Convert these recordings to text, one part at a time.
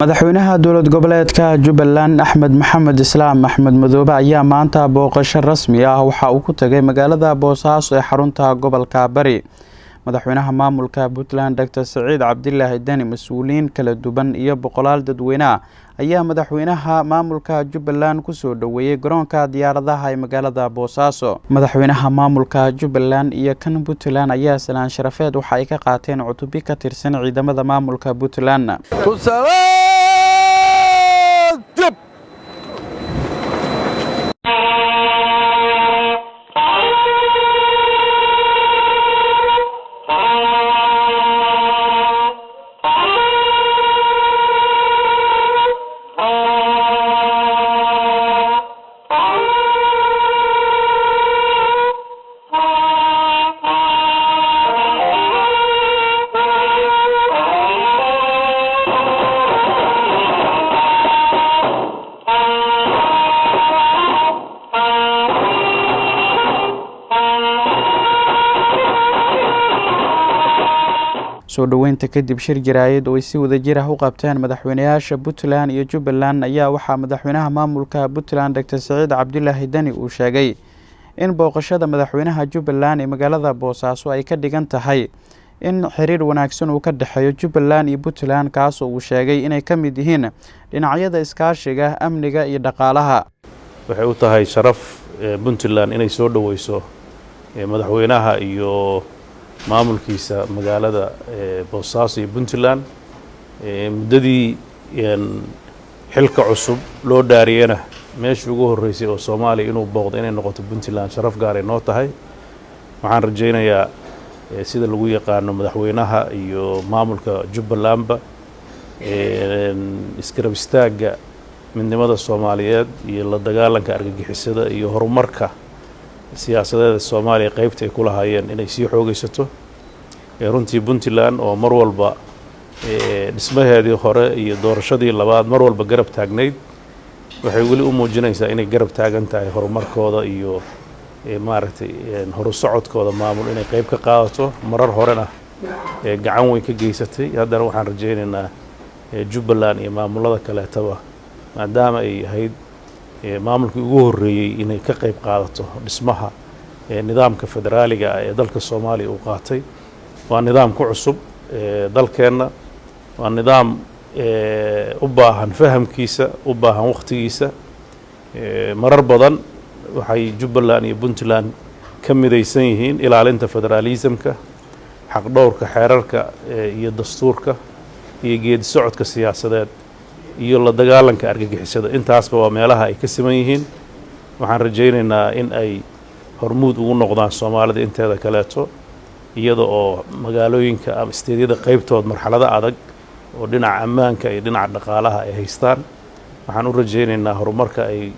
madaxweynaha dowlad goboleedka Jubbaland Axmed Maxamed Islaam Axmed Madoobe ayaa maanta booqasho rasmi ah waxa uu ku tagay magaalada Boosaaso ee xarunta gobolka Bari. madaxweynaha maamulka Puntland Dr. Saciid Cabdilaahi Dani mas'uuliyiin kala duwan iyo boqolaal dadweyne ayaa madaxweynaha maamulka Jubbaland ku soo dhaweeyay garoonka diyaaradaha ee magaalada Boosaaso. madaxweynaha maamulka Jubbaland iyo kan Puntland ayaa salaan sharafeed waxa ay ka qaateen cutubyo ka tirsan ciidamada maamulka Puntland. soo dhaweynta kadib shir jaraa'id oo ay si wada jir ah u qabteen madaxweynayaasha Puntland iyo Jubbaland ayaa waxa madaxweynaha maamulka Puntland Dr. Saciid Cabdilaahi Dani uu sheegay in booqashada madaxweynaha Jubbaland ee magaalada Boosaaso ay ka dhigan tahay in xiriir wanaagsan uu ka dhaxeeyo Jubbaland iyo Puntland kaas oo uu sheegay inay ka mid yihiin dhinacyada iskaashiga amniga iyo dhaqaalaha. waxay u tahay sharaf Puntland inay soo dhaweyso madaxweynaha iyo maamulkiisa magaalada Boosaaso iyo Puntland muddadii xilka cusub loo dhaariyana meeshii ugu horeysay oo Soomaaliya inuu booqdo inay noqoto Puntland sharaf gaar ah noo tahay. waxaan rajaynayaa sida lagu yaqaano madaxweynaha iyo maamulka Jubbalandba iskarab istaaga midnimada Soomaaliyeed iyo la dagaalanka argagixisada iyo horumarka siyaasadeeda Soomaaliya qaybta ay ku lahaayeen inay sii xoogaysato. runtii Puntland oo mar walba dhismaheedii hore iyo doorashadii labaad mar walba garab taagnayd waxay weli u muujinaysaa inay garab taagan tahay horumarkooda iyo maaragtay horu socodkooda maamul inay qayb ka qaadato marar horena gacan weyn ka geysatay. haddana waxaan rajaynaynaa Jubbaland iyo maamulada kaleetaba maadaama ay ahayd maamulkii ugu horeeyay inay ka qayb qaadato dhismaha nidaamka federaaliga ee dalka Soomaaliya uu qaatay. waa nidaam ku cusub dalkeena, waa nidaam u baahan fahamkiisa, u baahan waqtigiisa. marar badan waxay Jubbaland iyo Puntland ka midaysan yihiin ilaalinta federalismka, xaq dhowrka xeerarka iyo dastuurka iyo geedi socodka siyaasadeed iyo la dagaalanka argagixisada. intaasba waa meelaha ay ka siman yihiin. waxaan rajaynaynaa in ay hormuud ugu noqdaan Soomaalida inteeda kaleeto iyada oo magaalooyinka ama isteedyada qaybtood marxalada adag oo dhinaca ammaanka iyo dhinaca dhaqaalaha ay haystaan. waxaan u rajaynaynaa horumarka ay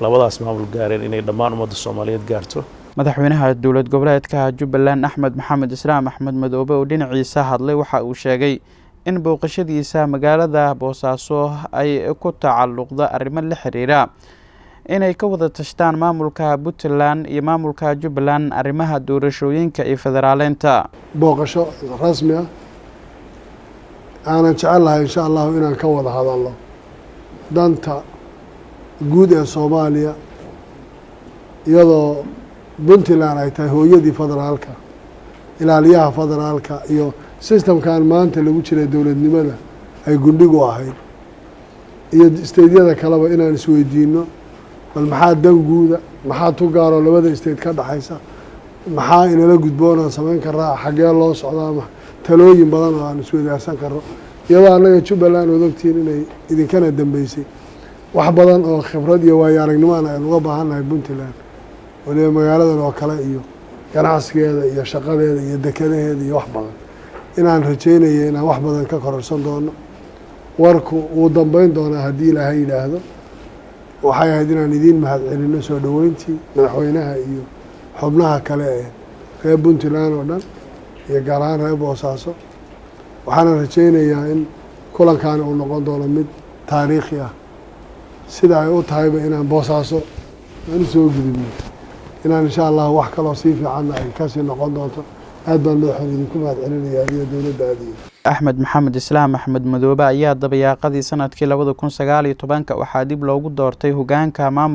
labadaas maamul gaareen inay dhammaan ummadda Soomaaliyeed gaarto. madaxweynaha dowlad goboleedka Jubbaland Axmed Maxamed Islaam Axmed Madoobe oo dhinaciisa hadlay waxa uu sheegay in booqashadiisa magaalada Boosaaso ay ku tacalluqdo arrimo la xiriira inay ka wada tashtaan maamulka Puntland iyo maamulka Jubbaland arrimaha doorashooyinka iyo federaaleynta. booqasho rasmi ah aanan jecelahay insha Allah inaan ka wada hadalno danta guud ee Soomaaliya iyadoo Puntland ay tahay hooyadii federaalka, ilaaliyaha federaalka iyo systemkan maanta lagu jiray dowladnimada ay gundhigu ahayd iyo isteedyada kaleba inaan isweydiino bal maxaa dan guuda, maxaa tu gaaro labada isteed ka dhaxaysa, maxaa inala gudboonaan samayn karaa, xagee loo socdaa, talooyin badan oo aan isweydaarsan karno iyadoo annaga Jubbaland oo ogtiin inay idinkana dambeysay wax badan oo khibrad iyo waayo aragnimada ay uga baahannahay Puntland waliba magaaladan oo kale iyo ganacsigeeda iyo shaqadeeda iyo dekedaheeda iyo wax badan inaan rajaynaya inaan wax badan ka kororsan doono. warku wuu dambeyn doonaa haddii Ilaahay yidhaahdo. waxay ahayd inaan idiin mahadcelino soo dhaweyntii madaxweynaha iyo xubnaha kale ee reer Puntland oo dhan iyo gaar ahaan reer Boosaaso. waxaana rajaynayaa in kulankan uu noqon doono mid taariikhi ah sida ay u tahayba inaan Boosaaso aan soo gudubno inaan insha Allah wax kale oo si fiican ay ka sii noqon doonto. aad baan madaxweynaha idinku mahadcelinayaa iyo dowladda aadiyo Axmed Maxamed Islaam Axmed Madoobe ayaa dabayaaqadii sanadkii 2019 waxaa dib loogu doortay hoggaanka maamulka